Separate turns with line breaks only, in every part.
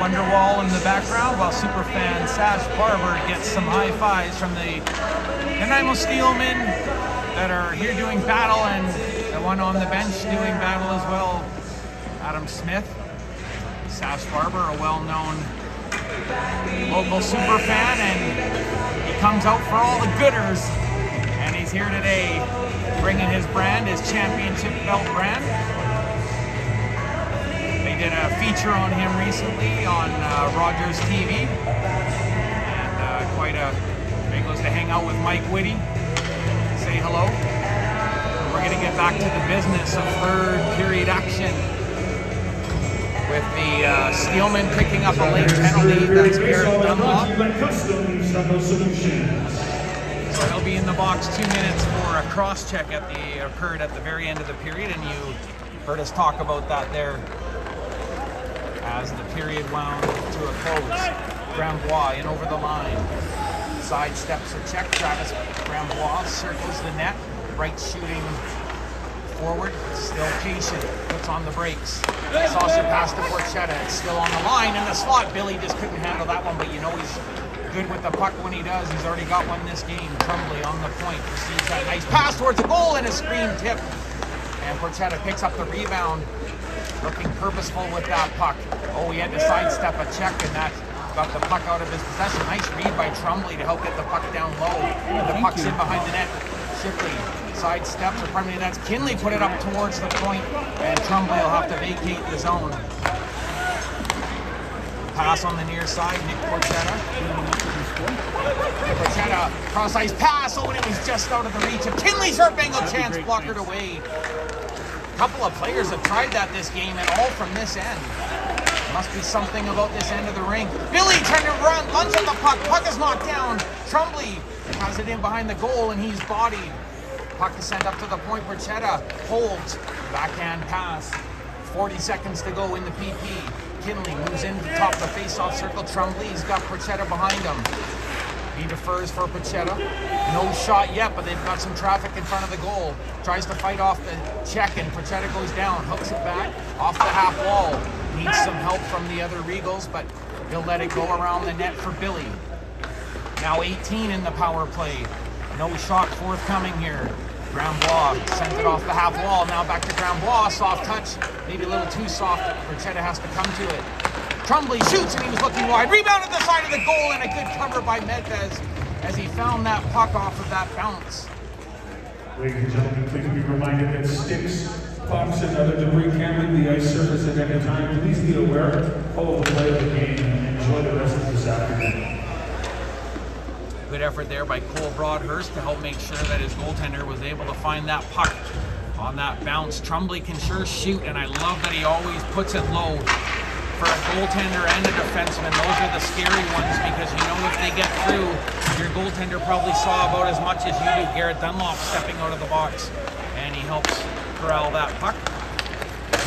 Wonderwall in the background while superfan Sash Barber gets some high fives from the Nanaimo Steelmen that are here doing battle, and the one on the bench doing battle as well, Adam Smith. Sash Barber, a well-known local superfan, and he comes out for all the gooders, and he's here today bringing his brand, his championship belt brand. They did a feature on him recently on Rogers TV, and quite a goes to hang out with Mike Whitty, say hello. We're going to get back to the business of third period action with the Steelmen picking up a late penalty. That's Garrett Dunlop. So he'll be in the box 2 minutes for a cross-check occurred at the very end of the period, and you heard us talk about that there as the period wound to a close. Grambois in over the line. Side steps a check. Travis Grambois circles the net. Right shooting forward. Still patient. Puts on the brakes. Saucer pass to Porchetta. It's still on the line in the slot. Billy just couldn't handle that one, but you know he's good with the puck when he does. He's already got one this game. Trumbley on the point. Receives that nice pass towards the goal and a screen tip. And Porchetta picks up the rebound. Looking purposeful with that puck. Oh, he had to sidestep a check, and that got the puck out of his possession. Nice read by Trumbley to help get the puck down low. And the puck's in behind the net. Shipley side steps, or pardon me, that's Kinley put it up towards the point, and Trumbley will have to vacate the zone. Pass on the near side, Nick Porchetta. Porchetta, cross-ice pass, oh, and it was just out of the reach of Kinley's hurt angle chance, blockered away. A couple of players have tried that this game, and all from this end. Must be something about this end of the rink. Billy trying to run, lunge on the puck. Puck is knocked down. Trumbley has it in behind the goal, and he's bodied. Puck is sent up to the point. Porchetta holds. Backhand pass. 40 seconds to go in the PP. Kinley moves in to top the face-off circle. Trumbley's got Porchetta behind him. He defers for Porchetta. No shot yet, but they've got some traffic in front of the goal. Tries to fight off the check, and Porchetta goes down. Hooks it back off the half wall. Needs some help from the other Regals, but he'll let it go around the net for Billy. Now 18 in the power play. No shot forthcoming here. Grambois sent it off the half wall. Now back to Grambois. Soft touch. Maybe a little too soft. Porchetta has to come to it. Trumbley shoots, and he was looking wide. Rebound at the side of the goal, and a good cover by Medvez as he found that puck off of that bounce.
Ladies and gentlemen, please be reminded that sticks, pucks, and other debris can leave the ice surface at any time. Please be aware, follow the play of the game, and enjoy the rest of this afternoon.
Good effort there by Cole Broadhurst to help make sure that his goaltender was able to find that puck on that bounce. Trumbley can sure shoot, and I love that he always puts it low. For a goaltender and a defenseman, those are the scary ones, because you know if they get through, your goaltender probably saw about as much as you do. Garrett Dunlop stepping out of the box, and he helps corral that puck.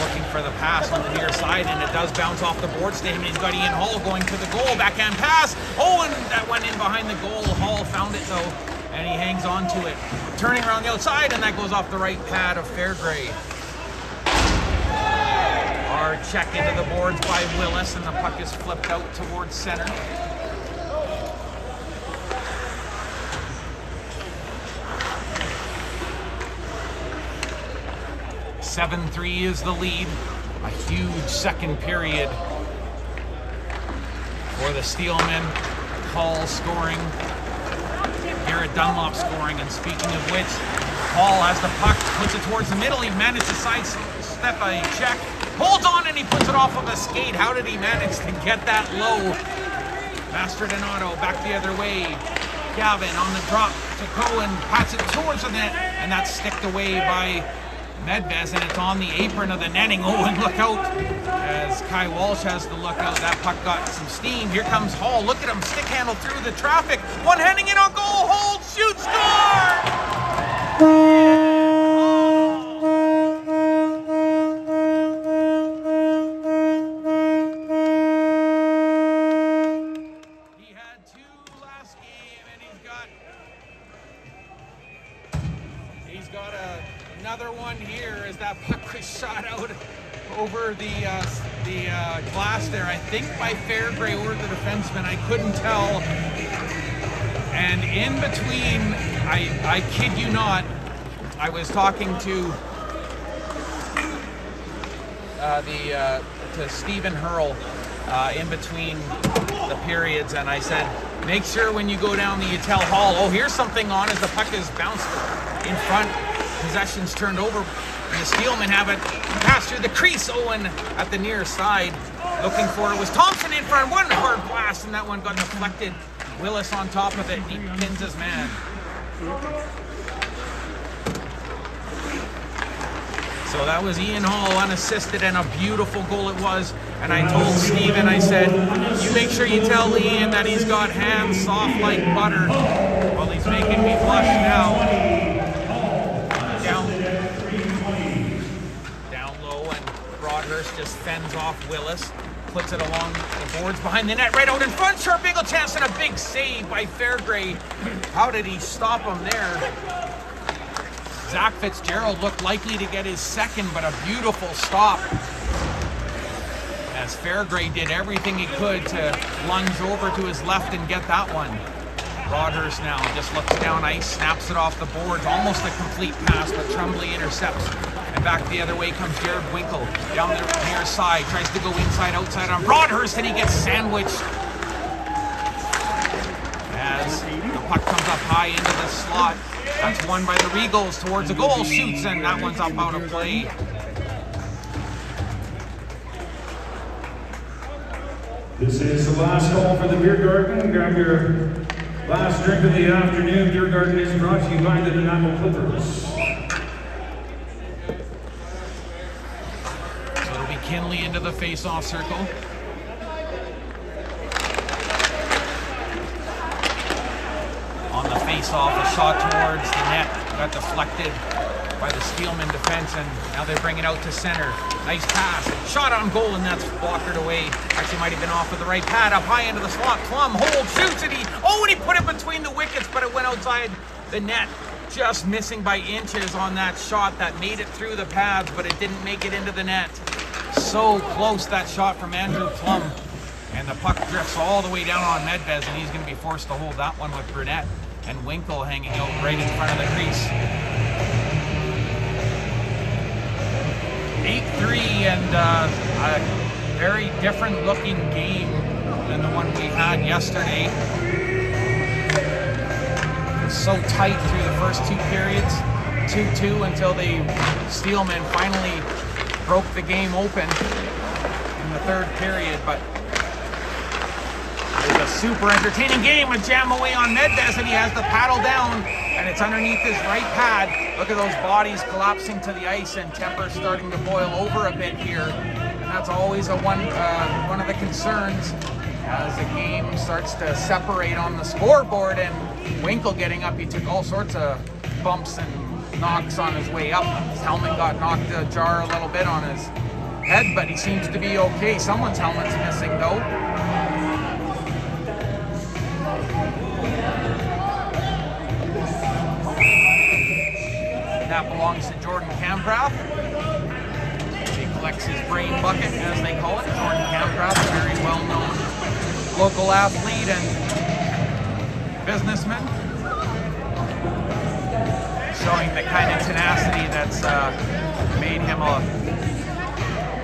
Looking for the pass on the near side, and it does bounce off the boards to him. He's got Ian Hall going to the goal. Backhand pass. Oh, and that went in behind the goal. Hall found it though, and he hangs on to it. Turning around the outside, and that goes off the right pad of Fairgray. Hard check into the boards by Willis, and the puck is flipped out towards center. (7-3) is the lead. A huge second period for the Steelmen. Hall scoring. Garrett Dunlop scoring. And speaking of which, Hall has the puck, puts it towards the middle. He managed to sidestep a check. Holds on, and he puts it off of a skate. How did he manage to get that low? Mastrodonato back the other way. Gavin on the drop to Cohen. Pats it towards the net, and that's sticked away by Medvez, and it's on the apron of the netting. Oh, and look out as Kai Walsh has to look out. That puck got some steam. Here comes Hall. Look at him stick handle through the traffic. One handing in on goal. Hold, shoot, score! He's got another one here as that puck was shot out over the glass there. I think by Fairgray or the defenseman. I couldn't tell. And in between, I kid you not, I was talking to to Stephen Hurl in between the periods, and I said, make sure when you go down the Utel Hall, oh, here's something on as the puck is bounced in front, possession's turned over, and the Steelmen have it pass through the crease. Owen at the near side, looking for it was Thompson in front, one hard blast, and that one got deflected. Willis on top of it, he pins his man. So that was Ian Hall unassisted, and a beautiful goal it was. And I told Steven, I said, you make sure you tell Ian that he's got hands soft like butter. Well, he's making me blush now. Down low, and Broadhurst just fends off Willis. Puts it along the boards behind the net, right out in front. Sharp angle chance and a big save by Fairgray. How did he stop him there? Zach Fitzgerald looked likely to get his second, but a beautiful stop as Fairgray did everything he could to lunge over to his left and get that one. Broadhurst now just looks down ice, snaps it off the boards, almost a complete pass, but Tremblay intercepts. And back the other way comes Jared Winkle down the near side, tries to go inside, outside on Broadhurst, and he gets sandwiched as the puck comes up high into the slot. That's won by the Regals towards the goal, shoots, and that one's up out of play.
This is the last call for the beer garden. Grab your last drink of the afternoon. Beer garden is brought to you by the Nanaimo Clippers.
So it'll be Kinley into the face-off circle. On the face-off, a shot towards the net, got deflected by the Steelmen defense, and now they bring it out to center. Nice pass, shot on goal, and that's blockered away. Actually might have been off with the right pad, up high into the slot. Plum hold, shoots, and he put it between the wickets, but it went outside the net, just missing by inches on that shot that made it through the pads, but it didn't make it into the net. So close, that shot from Andrew Plum, and the puck drifts all the way down on Medvez, and he's going to be forced to hold that one with Burnett. And Winkle hanging out right in front of the crease. 8-3, and a very different looking game than the one we had yesterday. It was so tight through the first two periods, 2-2, until the Steelmen finally broke the game open in the third period. But it was a super entertaining game with jam away on Medvez, and he has the paddle down, and it's underneath his right pad. Look at those bodies collapsing to the ice, and temper starting to boil over a bit here. And that's always one of the concerns as the game starts to separate on the scoreboard. And Winkle getting up, he took all sorts of bumps and knocks on his way up. His helmet got knocked ajar a little bit on his head, but he seems to be okay. Someone's helmet's missing though. That belongs to Jordan Camprath. He collects his brain bucket, as they call it. Jordan Camprath, a very well-known local athlete and businessman, showing the kind of tenacity that's made him a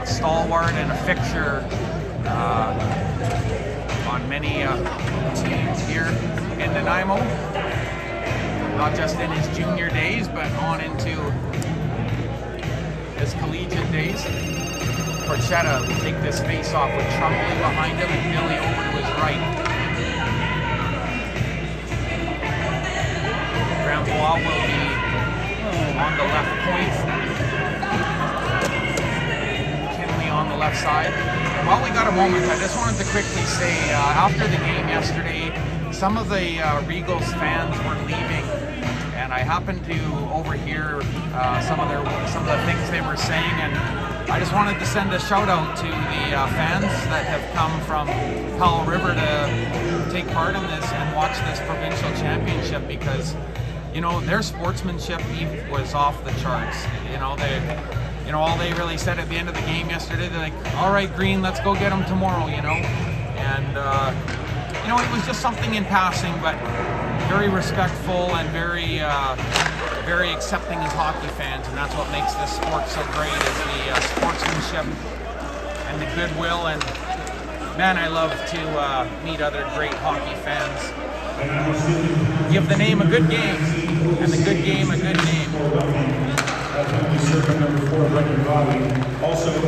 stalwart and a fixture on many teams here in Nanaimo. Not just in his junior days, but on into his collegiate days. Porchetta will take this face-off with Tremblay behind him and Billy over to his right. Grambois will be on the left point. Kinley on the left side. And while we got a moment, I just wanted to quickly say, after the game yesterday, some of the Regals fans were leaving, and I happened to overhear some of the things they were saying, and I just wanted to send a shout out to the fans that have come from Powell River to take part in this and watch this provincial championship, because you know their sportsmanship was off the charts. You know, you know, all they really said at the end of the game yesterday, they're like, all right, Green, let's go get them tomorrow, you know. And, you know, it was just something in passing, but very respectful and very accepting as hockey fans. And that's what makes this sport so great, is the sportsmanship and the goodwill. And, man, I love to meet other great hockey fans. Give the name a good game, and the good game a good name.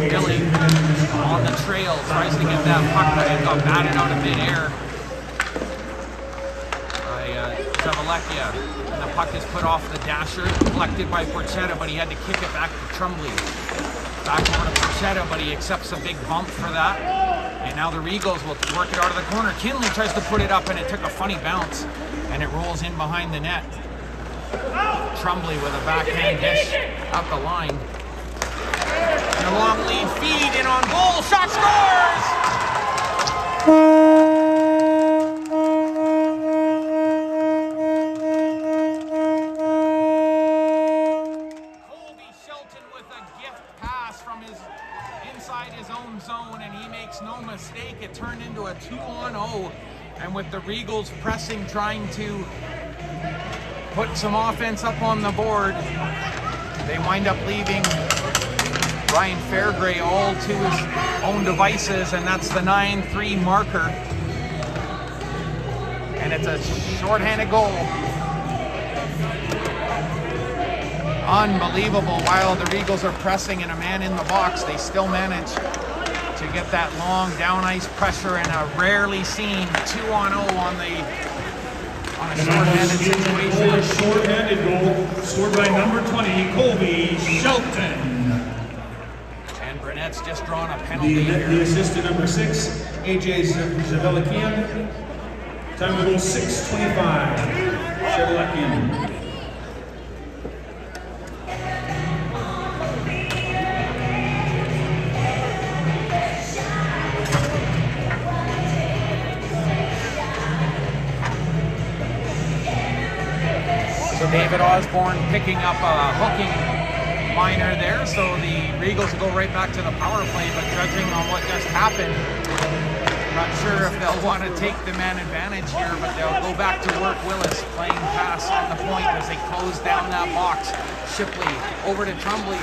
Billy on the trail tries to get that puck, but it got batted out of midair by Zavalekia. And the puck is put off the dasher, collected by Porchetta, but he had to kick it back to Tremblay. Back over to Porchetta, but he accepts a big bump for that. And now the Regals will work it out of the corner. Kinley tries to put it up, and it took a funny bounce, and it rolls in behind the net. Tremblay with a backhand dish out the line. And a long lead feed in on goal. Shot scores! Colby Shelton with a gift pass from inside his own zone, and he makes no mistake. It turned into a 2-on-0, and with the Regals pressing, trying to put some offense up on the board, they wind up leaving Ryan Fairgray all to his own devices, and that's the 9-3 marker. And it's a shorthanded goal. Unbelievable. While the Regals are pressing and a man in the box, they still manage to get that long down ice pressure and a rarely seen 2-on-0 on a shorthanded situation.
A shorthanded goal scored by number 20, Colby Shelton.
And Burnett's just drawn a penalty here.
The assist to number 6, AJ Zavalekian. Time of goal 6:25. Zavalekian.
David Osborne picking up a hooking minor there, so the Regals will go right back to the power play, but judging on what just happened, not sure if they'll want to take the man advantage here, but they'll go back to work. Willis playing pass on the point as they close down that box. Shipley over to Tremblay,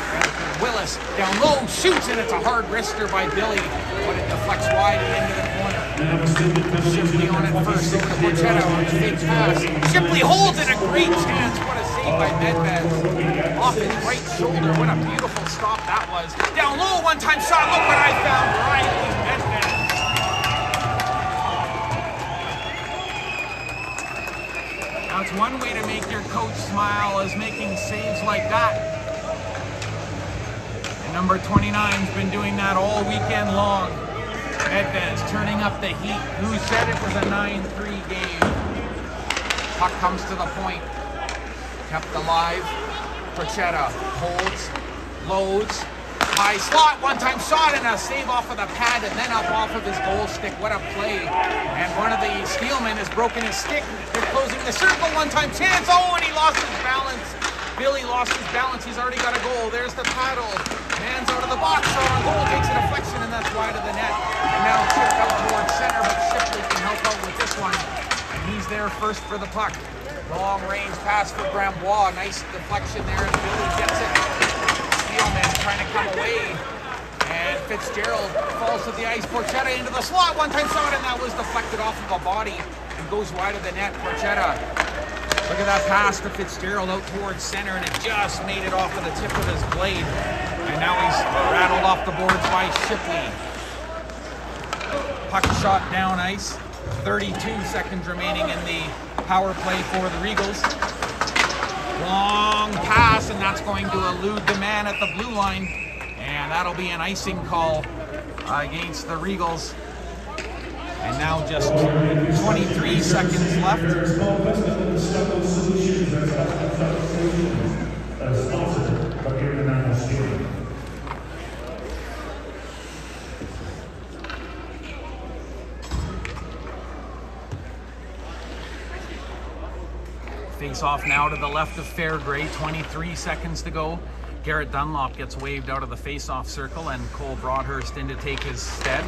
Willis down low, shoots, and it's a hard wrister by Billy, but it deflects wide and into the corner. Shipley on it first, over to Porchetta on the fake pass. Shipley holds it, a great chance. What a save by Medved. Off his right shoulder. What a beautiful stop that was. Down low, one-time shot. Look what I found. Riley Medved. Now it's one way to make your coach smile is making saves like that. And number 29's been doing that all weekend long. Medved's turning up the heat. Who said it was a 9-3 game? Puck comes to the point. Kept alive. Porchetta holds, loads, high slot, one-time shot, and a save off of the pad, and then up off of his goal stick. What a play. And one of the Steelmen has broken his stick. They're closing the circle, one-time chance. Oh, and he lost his balance. Billy lost his balance. He's already got a goal. There's the paddle. Man's out of the box, so on goal, takes a deflection, and that's wide of the net. And now chipped out towards center, but Shipley can help out with this one. And he's there first for the puck. Long range pass for Brambois. Nice deflection there, and Billy gets it. Steelman trying to come away. And Fitzgerald falls to the ice. Porchetta into the slot. One-time shot, and that was deflected off of a body and goes wide of the net. Porchetta. Look at that pass to Fitzgerald out towards center, and it just made it off of the tip of his blade. And now he's rattled off the boards by Shipley. Puck shot down ice. 32 seconds remaining in the power play for the Regals. Long pass, and that's going to elude the man at the blue line. And that'll be an icing call against the Regals. And now just 23 seconds left. Face off now to the left of Fairgray, 23 seconds to go. Garrett Dunlop gets waved out of the face-off circle and Cole Broadhurst in to take his stead.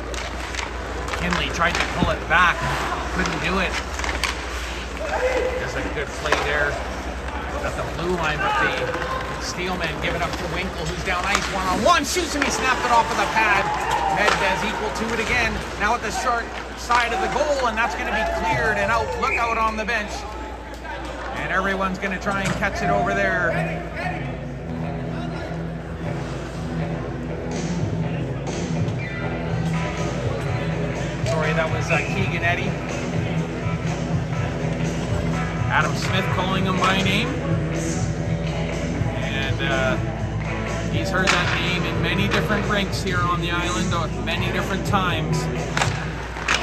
Kinley tried to pull it back, couldn't do it. There's a good play there at the blue line, but the Steelmen give it up to Winkle, who's down ice one-on-one, shoots and he snapped it off of the pad. Medvez equal to it again, now at the short side of the goal, and that's going to be cleared and out. Look out on the bench. And everyone's going to try and catch it over there. Sorry, that was Keegan Eddy. Adam Smith calling him by name. And he's heard that name in many different rinks here on the island at many different times.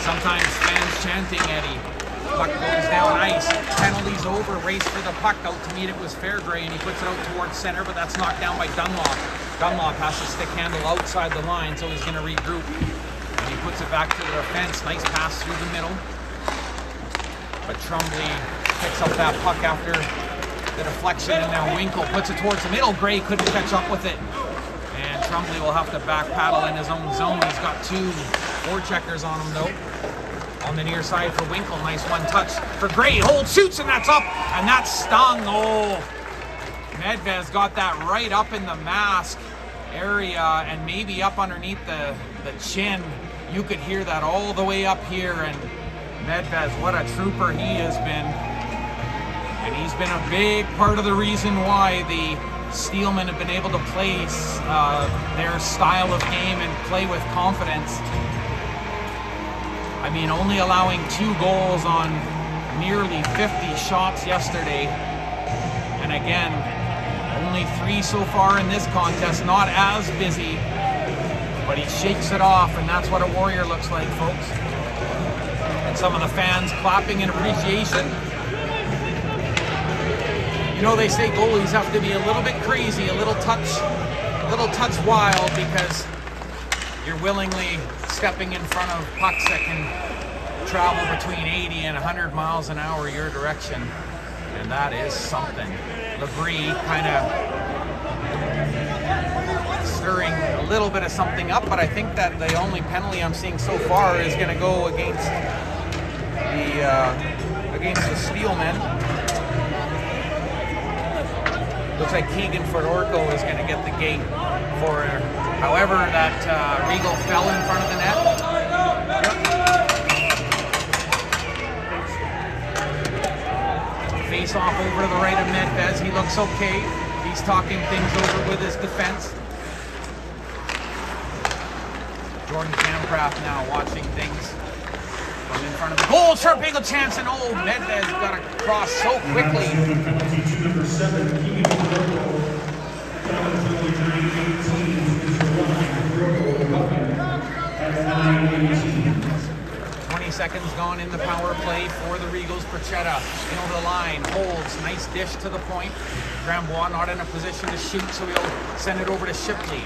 Sometimes fans chanting Eddy. Puck goes down ice, penalties over, race for the puck. Out to meet it was Fairgray, and he puts it out towards center, but that's knocked down by Dunlop. Dunlop has to stick handle outside the line, so he's going to regroup. And he puts it back to the defense. Nice pass through the middle. But Trombley picks up that puck after the deflection, and now Winkle puts it towards the middle. Gray couldn't catch up with it. And Trombley will have to back paddle in his own zone. He's got two forecheckers on him, though. On the near side for Winkle, nice one touch for Gray, holds, shoots, and that's up, and that stung. Oh, Medvez got that right up in the mask area and maybe up underneath the chin. You could hear that all the way up here, and Medvez, what a trooper he has been. And he's been a big part of the reason why the Steelmen have been able to play their style of game and play with confidence. I mean, only allowing 2 goals on nearly 50 shots yesterday. And again, only 3 so far in this contest, not as busy, but he shakes it off, and that's what a Warrior looks like, folks. And some of the fans clapping in appreciation. You know, they say goalies have to be a little bit crazy, a little touch wild, because you're willingly stepping in front of pucks that can travel between 80 and 100 miles an hour your direction, and that is something. Labrie kind of stirring a little bit of something up, but I think that the only penalty I'm seeing so far is going to go against the Steelmen. Looks like Keegan Fedorko is going to get the gate for however that Regal fell in front of the net. Face off over to the right of Medvez. He looks okay. He's talking things over with his defense. Jordan Camcraft now watching things from in front of the goal. Sharp angle chance, and oh, Medvez got across so quickly.
Penalty to number 7, Keegan Fedorko.
20 seconds gone in the power play for the Regals. Prochetta in over the line, holds, nice dish to the point. Grambois not in a position to shoot, so he'll send it over to Shipley.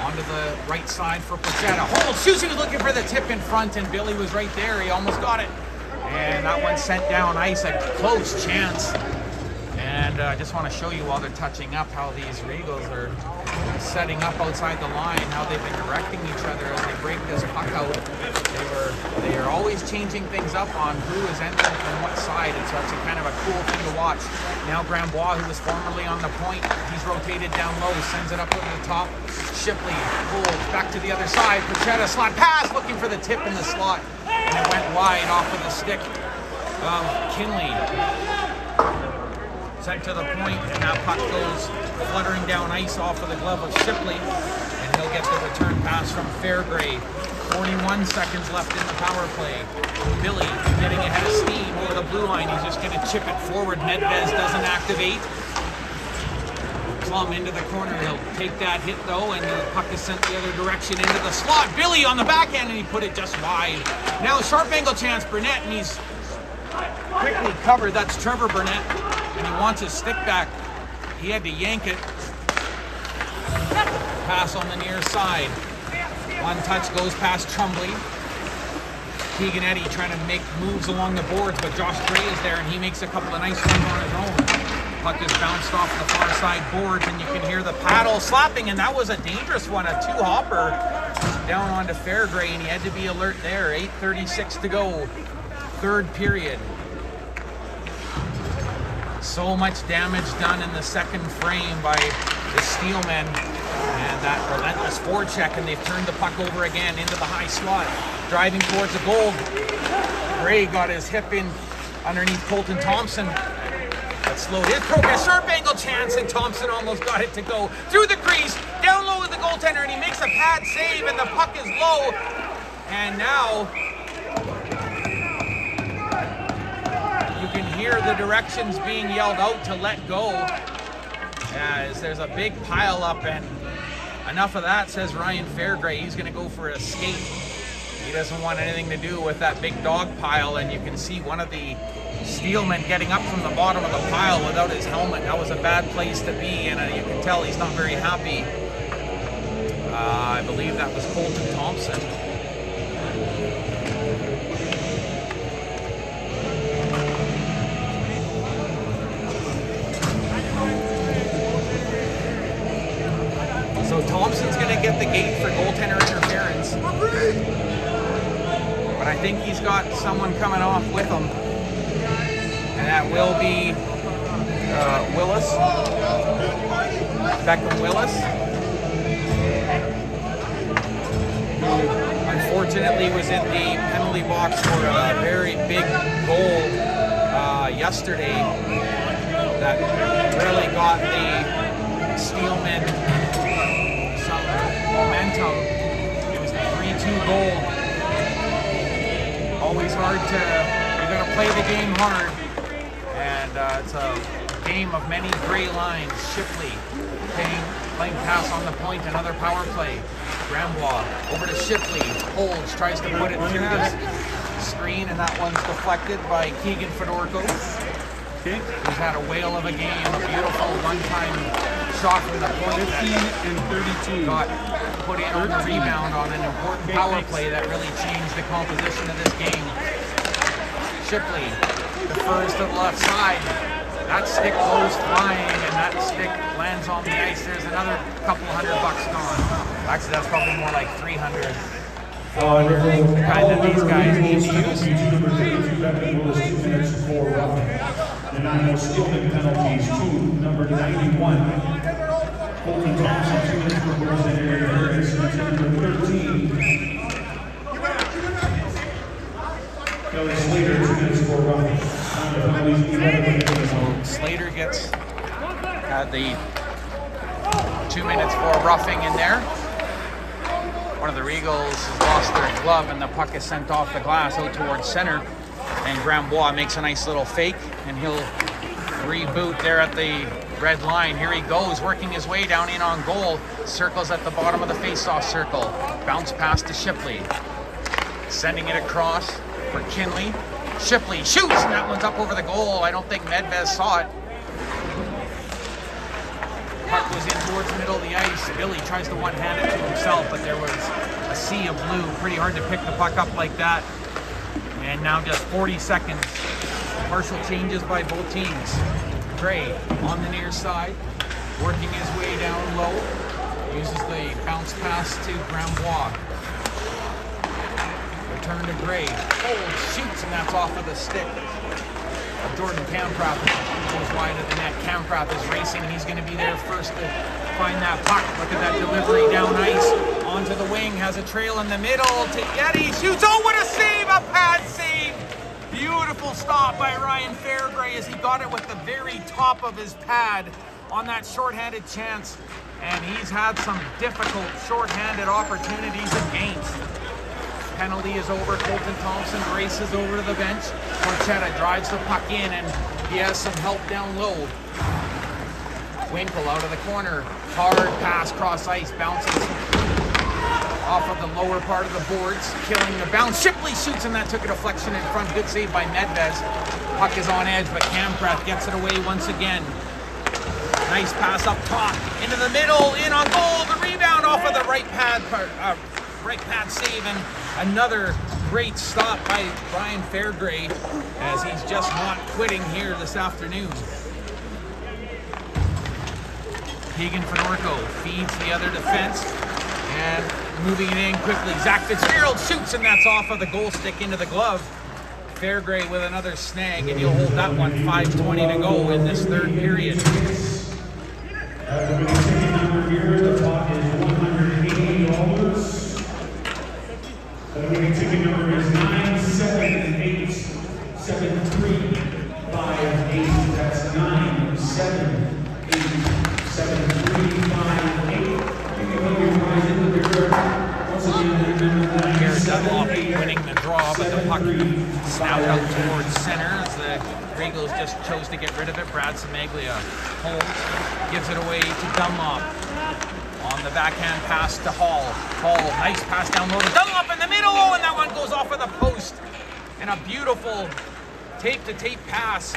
Onto the right side for Prochetta. Holds, shoots, he was looking for the tip in front, and Billy was right there. He almost got it. And that one sent down ice, a close chance. And I just want to show you while they're touching up how these Regals are setting up outside the line, how they've been directing each other as they break this puck out. They are always changing things up on who is entering from what side, and so it's a kind of a cool thing to watch. Now Grambois, who was formerly on the point, he's rotated down low, sends it up over the top. Shipley pulls back to the other side. Prochetta slot pass, looking for the tip in the slot, and it went wide off of the stick of Kinley. Sent to the point, and that puck goes fluttering down ice off of the glove of Shipley, and he'll get the return pass from Fairgray. 41 seconds left in the power play. Billy getting ahead of steam over the blue line. He's just going to chip it forward. Medvez doesn't activate. Plum into the corner. He'll take that hit though, and the puck is sent the other direction into the slot. Billy on the backhand, and he put it just wide. Now sharp angle chance, Burnett, and he's quickly covered. That's Trevor Burnett, and he wants his stick back. He had to yank it. Pass on the near side. One touch goes past Trombley. Keegan Eddy trying to make moves along the boards, but Josh Gray is there, and he makes a couple of nice ones on his own. Puck is bounced off the far side boards, and you can hear the paddle slapping, and that was a dangerous one, a two-hopper down onto Fairgray, and he had to be alert there. 8:36 to go, third period. So much damage done in the second frame by the Steelmen, and that relentless forecheck, and they've turned the puck over again into the high slot, driving towards the goal. Gray got his hip in underneath Colton Thompson. That slowed his progress. Sharp angle chance, and Thompson almost got it to go through the crease, down low with the goaltender, and he makes a pad save, and the puck is low. And now you can hear the directions being yelled out to let go, as there's a big pile up, and enough of that, says Ryan Fairgray. He's going to go for a skate. He doesn't want anything to do with that big dog pile, and you can see one of the Steelmen getting up from the bottom of the pile without his helmet. That was a bad place to be, and you can tell he's not very happy. I believe that was Colton Thompson. So Thompson's going to get the gate for goaltender interference. But I think he's got someone coming off with him. And that will be Willis. Beckham Willis. Who unfortunately was in the penalty box for a very big goal yesterday that really got the Steelmen some momentum. It was a 3-2 goal. Always hard to, you're going to play the game hard, and it's a game of many gray lines. Shipley playing pass on the point, another power play. Grambois over to Shipley, holds, tries to put it through the screen, and that one's deflected by Keegan Fedorko, who's had a whale of a game. A beautiful one-time shot from the point.
15 and 32.
Got put in on the rebound on an important power play that really changed the composition of this game. Shipley defers to the left side. That stick goes flying, and that stick lands on the ice. There's another couple $100 gone. Actually, that's probably more like 300. The kind that these guys need to use.
Number 32, Beckham Willis, 2 minutes for roughing. Nanaimo Steelmen penalties, 2, number 91. Colton Thompson, 2 minutes for goals and interference. Number 13. Kelly Slater, 2 minutes for roughing.
Slater gets the 2 minutes for roughing in there. One of the Regals has lost their glove, and the puck is sent off the glass out towards center. And Grambois makes a nice little fake, and he'll reboot there at the red line. Here he goes, working his way down in on goal. Circles at the bottom of the face-off circle. Bounce pass to Shipley. Sending it across for Kinley. Shipley shoots, and that one's up over the goal. I don't think Medvez saw it. Puck was in towards the middle of the ice. Billy tries to one-hand it to himself, but there was a sea of blue. Pretty hard to pick the puck up like that. And now just 40 seconds. Partial changes by both teams. Gray on the near side, working his way down low. Uses the bounce pass to Grambois. Return to Gray. Holds, shoots, and that's off of the stick. Jordan Kamprad goes wide of the net. Kamprad is racing, and he's going to be there first to find that puck. Look at that delivery down ice. Onto the wing, has a trail in the middle to Yeti. Shoots, oh, what a save! A pad save! Beautiful stop by Ryan Fairgray as he got it with the very top of his pad on that shorthanded chance. And he's had some difficult shorthanded opportunities against. Penalty is over. Colton Thompson races over to the bench. Porchetta drives the puck in, and he has some help down low. Winkle out of the corner. Hard pass cross ice, bounces off of the lower part of the boards, killing the bounce. Shipley shoots, and that took a deflection in front. Good save by Medvez. Puck is on edge, but Kamprad gets it away once again. Nice pass up top, into the middle, in on goal. The rebound off of the right pad save, and another great stop by Brian Fairgray, as he's just not quitting here this afternoon. Keegan Fedorko feeds the other defense and moving it in quickly. Zach Fitzgerald shoots, and that's off of the goal stick into the glove. Fairgray with another snag, and you'll hold that one. 5:20 to go in this third period.
The ticket number here, the top is $180. The winning ticket number is 9787358. That's 9787358. You can put your prize into the reserve. Once again,
Here, Dunlop winning the draw, but the puck snapped out towards center as the Regals just chose to get rid of it. Brad Samaglia holds, gives it away to Dunlop. On the backhand pass to Hall. Hall, nice pass down low to Dunlop in the middle. Oh, and that one goes off of the post. And a beautiful tape-to-tape pass.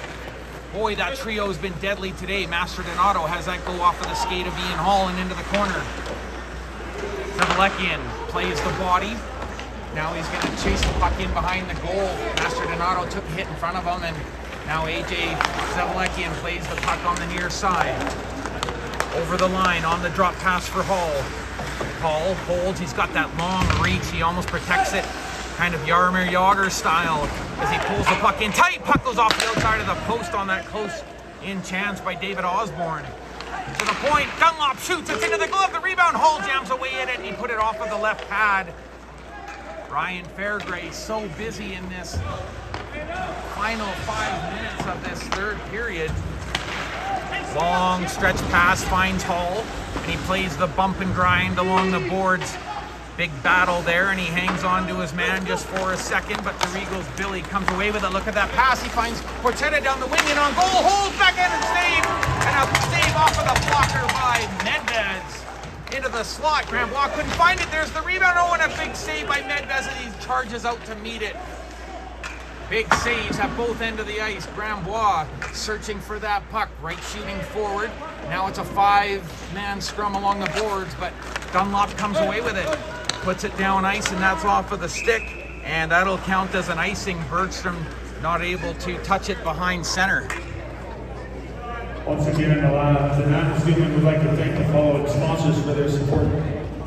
Boy, that trio's been deadly today. Master Donato has that go off of the skate of Ian Hall and into the corner. Zavalekian plays the body. Now he's going to chase the puck in behind the goal. Master Donato took a hit in front of him, and now AJ Zavalekian plays the puck on the near side. Over the line on the drop pass for Hall. Hall holds, he's got that long reach, he almost protects it, kind of Jaromir Jagr style, as he pulls the puck in tight. Puck goes off the outside of the post on that close in chance by David Osborne. To the point, Dunlop shoots, it's into the glove, the rebound, Hall jams away at it, and he put it off of the left pad. Ryan Fairgray so busy in this final 5 minutes of this third period. Long stretch pass finds Hall, and he plays the bump and grind along the boards. Big battle there, and he hangs on to his man just for a second, but the Regals' Billy comes away with it. Look at that pass. He finds Porchetta down the wing and on goal. Holds backhand and save, and a save off of the blocker by Medvez. Into the slot. Grambois couldn't find it. There's the rebound. Oh, and a big save by Medvez, and he charges out to meet it. Big saves at both ends of the ice. Grambois searching for that puck, right shooting forward. Now it's a 5-man scrum along the boards, but Dunlop comes away with it. Puts it down ice, and that's off of the stick, and that'll count as an icing. Bergstrom not able to touch it behind center.
Once again, the Nanaimo Steelmen would like to thank the following sponsors for their support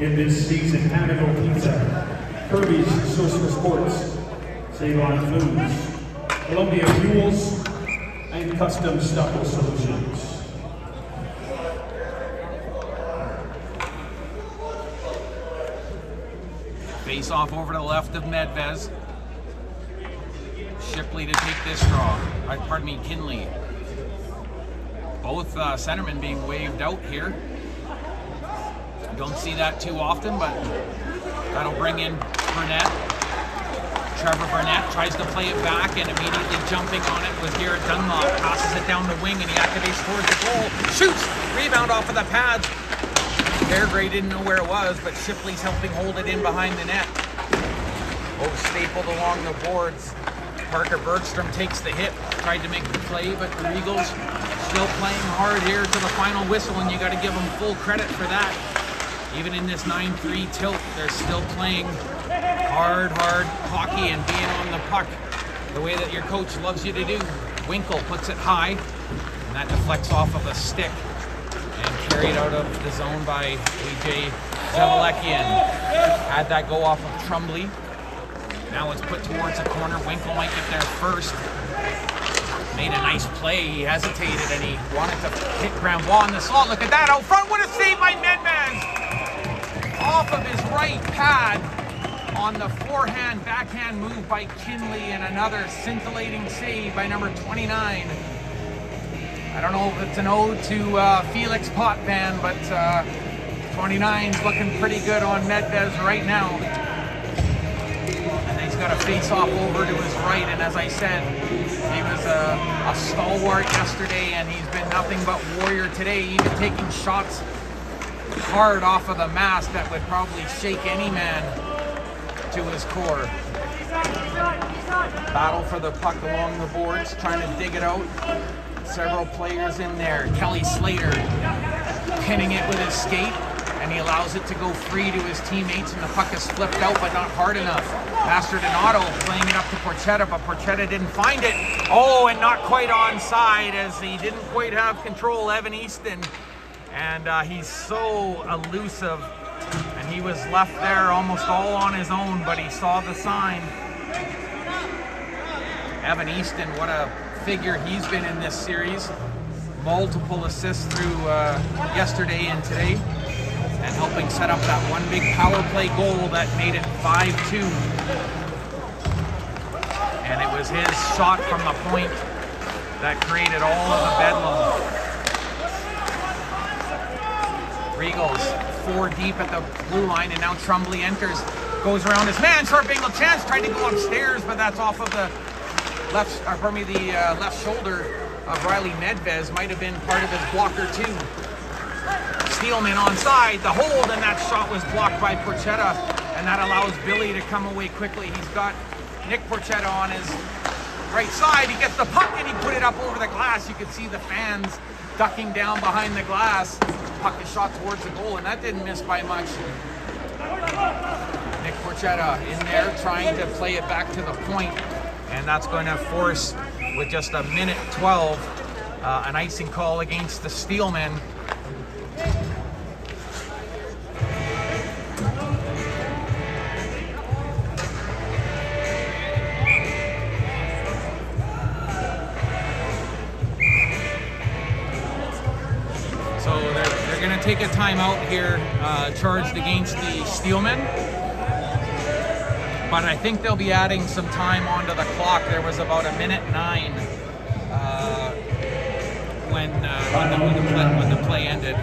in this season: Nanaimo Pizza, Kirby's Source for Sports, Save On Foods, Columbia Fuels, and Custom Stucco Solutions.
Face off over to the left of Medvez. Shipley to take this draw. Kinley. Both centermen being waved out here. Don't see that too often, but that'll bring in Burnett. Trevor Burnett tries to play it back, and immediately jumping on it was Garrett Dunlop. Passes it down the wing, and he activates towards the goal. Shoots! Rebound off of the pads. Fairgray didn't know where it was, but Shipley's helping hold it in behind the net. Both stapled along the boards. Parker Bergstrom takes the hit, tried to make the play, but the Regals still playing hard here to the final whistle, and you got to give them full credit for that. Even in this 9-3 tilt, they're still playing hard hockey and being on the puck the way that your coach loves you to do. Winkle puts it high, and that deflects off of a stick and carried out of the zone by AJ Zavalekian. Had that go off of Trumbley. Now it's put towards the corner. Winkle might get there first. Made a nice play. He hesitated, and he wanted to hit Grambois in the slot. Look at that out front. What a save by Medvez! Off of his right pad on the forehand, backhand move by Kinley, and another scintillating save by number 29. I don't know if it's an ode to Felix Potvin, but 29's looking pretty good on Medvez right now. And he's got a face-off over to his right, and as I said, he was a stalwart yesterday, and he's been nothing but warrior today, even taking shots hard off of the mask that would probably shake any man to his core. Battle for the puck along the boards, trying to dig it out. Several players in there. Kelly Slater pinning it with his skate, and he allows it to go free to his teammates, and the puck is flipped out, but not hard enough. Master-Donato playing it up to Porchetta, but Porchetta didn't find it. Oh, and not quite onside, as he didn't quite have control, Evan Easton. And he's so elusive, and he was left there almost all on his own, but he saw the sign. Evan Easton, what a figure he's been in this series. Multiple assists through yesterday and today, and helping set up that one big power play goal that made it 5-2. And it was his shot from the point that created all of the bedlam. Regals 4 deep at the blue line, and now Trumbley enters, goes around his man, short angle chance, trying to go upstairs, but that's off of the left shoulder of Riley Nedvez. Might have been part of his blocker too. Steelmen onside, the hold, and that shot was blocked by Porchetta, and that allows Billy to come away quickly. He's got Nick Porchetta on his right side. He gets the puck and he put it up over the glass. You could see the fans ducking down behind the glass. Puck is shot towards the goal, and that didn't miss by much. Nick Porchetta in there trying to play it back to the point, and that's going to force, with just a minute 12, an icing call against the Steelmen. So they're going to take a timeout here, charged against the Steelmen. But I think they'll be adding some time onto the clock. There was about 1:09 when the play ended.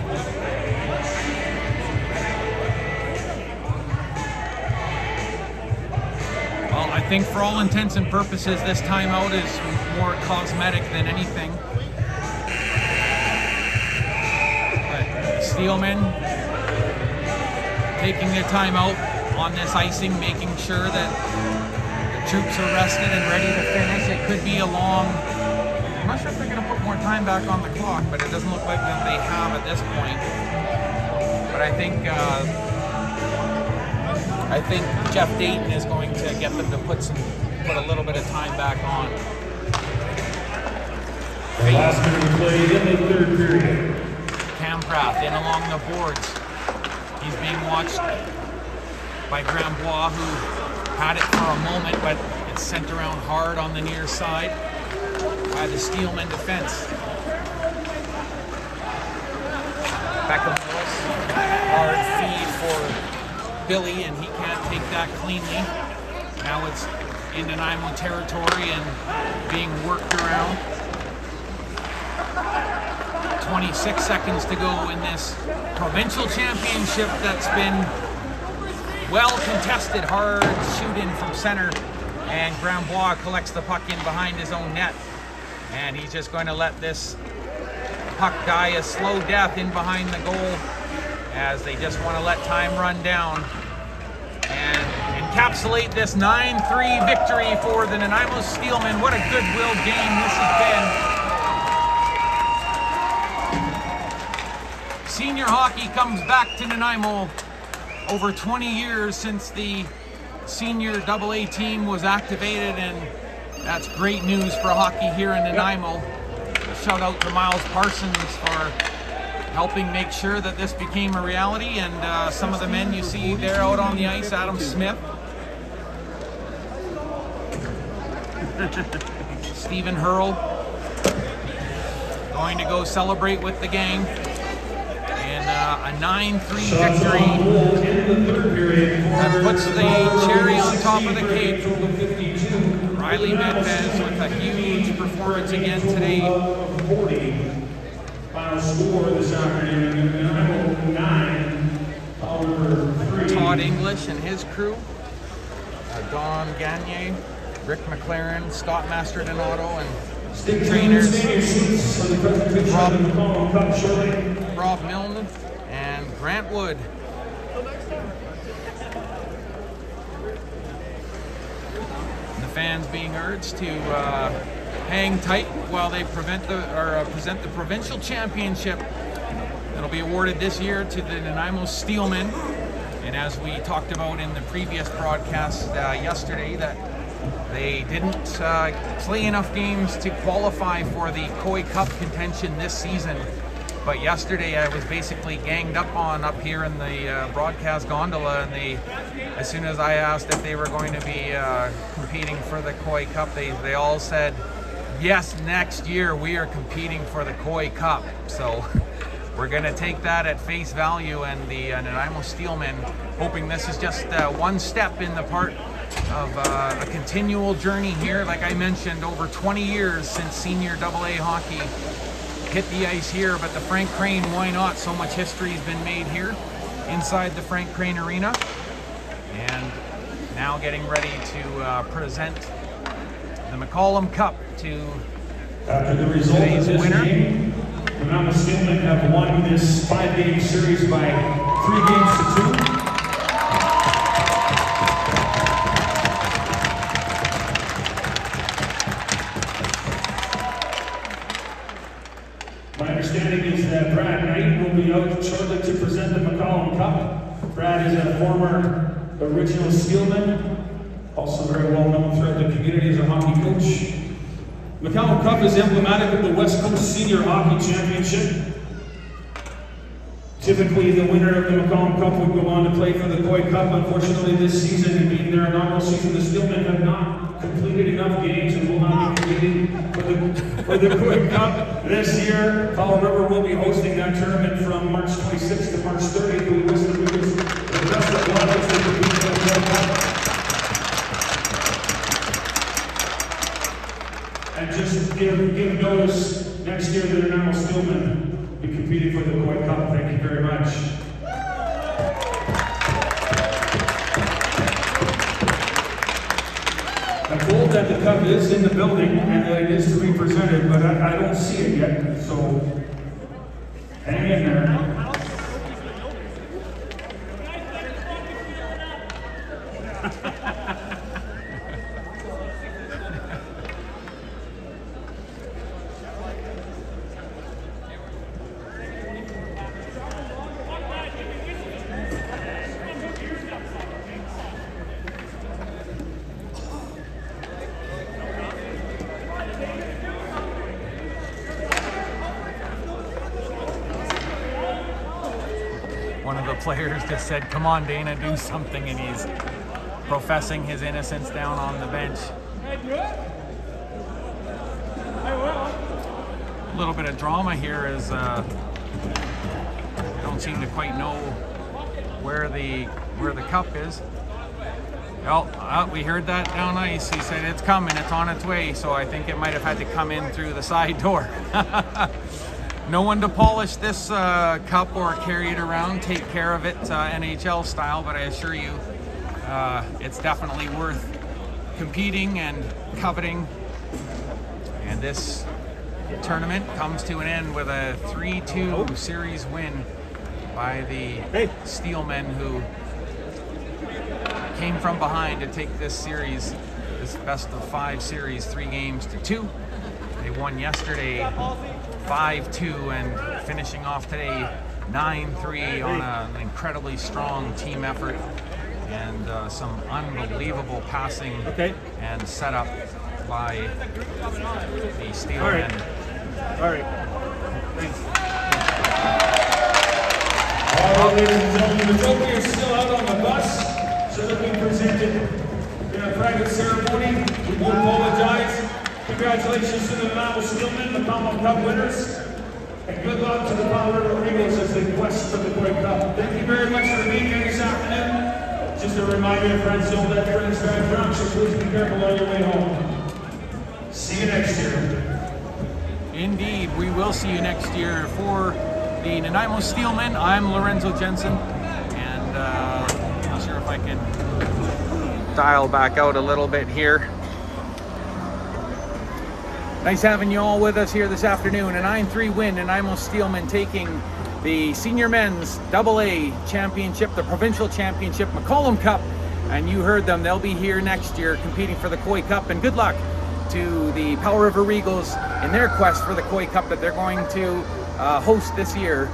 Well, I think for all intents and purposes, this timeout is more cosmetic than anything. But Steelmen taking their timeout on this icing, making sure that the troops are rested and ready to finish. It could be a long, I'm not sure if they're going to put more time back on the clock, but it doesn't look like that they have at this point. But I think Jeff Dayton is going to get them to put a little bit of time back on.
The last minute of play in the third period.
Camprath in along the boards. He's being watched by Grambois, who had it for a moment, but it's sent around hard on the near side by the Steelmen defense. Beckham Willis, hard feed for Billy, and he can't take that cleanly. Now it's in Nanaimo territory and being worked around. 26 seconds to go in this provincial championship that's been well contested. Hard shoot in from center, and Grambois collects the puck in behind his own net, and he's just going to let this puck die a slow death in behind the goal, as they just want to let time run down and encapsulate this 9-3 victory for the Nanaimo Steelmen. What a goodwill game this has been. Senior hockey comes back to Nanaimo. Over 20 years since the senior AA team was activated, and that's great news for hockey here in Nanaimo. A shout out to Miles Parsons for helping make sure that this became a reality, and some of the men you see there out on the ice, Adam Smith, Stephen Hurl, going to go celebrate with the gang. A 9-3 victory that puts the cherry on top of the cake. Riley Medvez with a huge performance again today.
Final score this afternoon, Nanaimo 9, Powell River 3.
Todd English and his crew, Don Gagne, Rick McLaren, Scott Master-Donato, and trainers Rob Milne and Grant Wood. The fans being urged to hang tight while they present the provincial championship It'll be awarded this year to the Nanaimo Steelmen. And as we talked about in the previous broadcast yesterday, that they didn't play enough games to qualify for the Koi Cup contention this season. But yesterday I was basically ganged up on up here in the broadcast gondola, and as soon as I asked if they were going to be competing for the Koi Cup, they all said, yes, next year we are competing for the Koi Cup. So we're going to take that at face value, and the Nanaimo Steelmen, hoping this is just one step in the part of a continual journey here. Like I mentioned, over 20 years since senior AA hockey hit the ice here, but the Frank Crane, why not? So much history has been made here inside the Frank Crane Arena. And now getting ready to present the McCollum Cup to
after the result of this
winner.
Game, the Nanaimo Steelmen have won this 5-game series by 3 games to 2. My understanding is that Brad Knight will be out shortly to present the McCollum Cup. Brad is a former original Steelman, also very well known throughout the community as a hockey coach. McCollum Cup is emblematic of the West Coast Senior Hockey Championship. Typically, the winner of the McCollum Cup would go on to play for the Koi Cup. Unfortunately, this season, being their inaugural season, the Steelmen have not completed enough games and will not be competing for the Koi Cup this year. Powell River will be hosting that tournament from March 26th to March 30th. We wish the Regals the best of luck as they compete for the Koi Cup. And just give notice, next year the Nanaimo Steelmen will be competing for the Koi Cup. Thank you very much. I'm told that the cup is in the building and that it is to be presented, but I don't see it yet, so hang in there.
One of the players just said, come on, Dana, do something, and he's professing his innocence down on the bench. A little bit of drama here as I don't seem to quite know where the cup is. Well, we heard that down ice. He said it's coming, it's on its way, so I think it might have had to come in through the side door. No one to polish this cup or carry it around, take care of it NHL style, but I assure you it's definitely worth competing and coveting. And this tournament comes to an end with a 3-2 series win by the Steelmen, who came from behind to take this series, this best of 5 series, 3 games to 2. They won yesterday 5-2 and finishing off today 9-3 on an incredibly strong team effort and some unbelievable passing and setup by the Steelmen.
All right. Thanks. All right, ladies and gentlemen, the trophy is still out on the bus, so it'll be presented in a private ceremony. We do apologize. Congratulations to the Nanaimo Steelmen, the McCollum Cup winners, and good luck to the Powell River Regals as they quest for the Koi Cup. Thank you very much for being here this afternoon. Just a reminder, friends, don't let friends drive drunk, so please be careful on your way home. See you next year.
Indeed, we will see you next year for the Nanaimo Steelmen. I'm Lorenzo Jensen, and not sure if I can dial back out a little bit here. Nice having you all with us here this afternoon. A 9-3 win, Nanaimo Steelmen taking the Senior Men's AA Championship, the Provincial Championship, McCollum Cup, and you heard them. They'll be here next year competing for the Koi Cup, and good luck to the Powell River Regals in their quest for the Koi Cup that they're going to host this year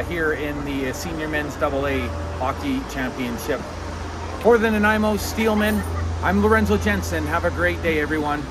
here in the Senior Men's AA Hockey Championship. For the Nanaimo Steelmen, I'm Lorenzo Jensen. Have a great day, everyone.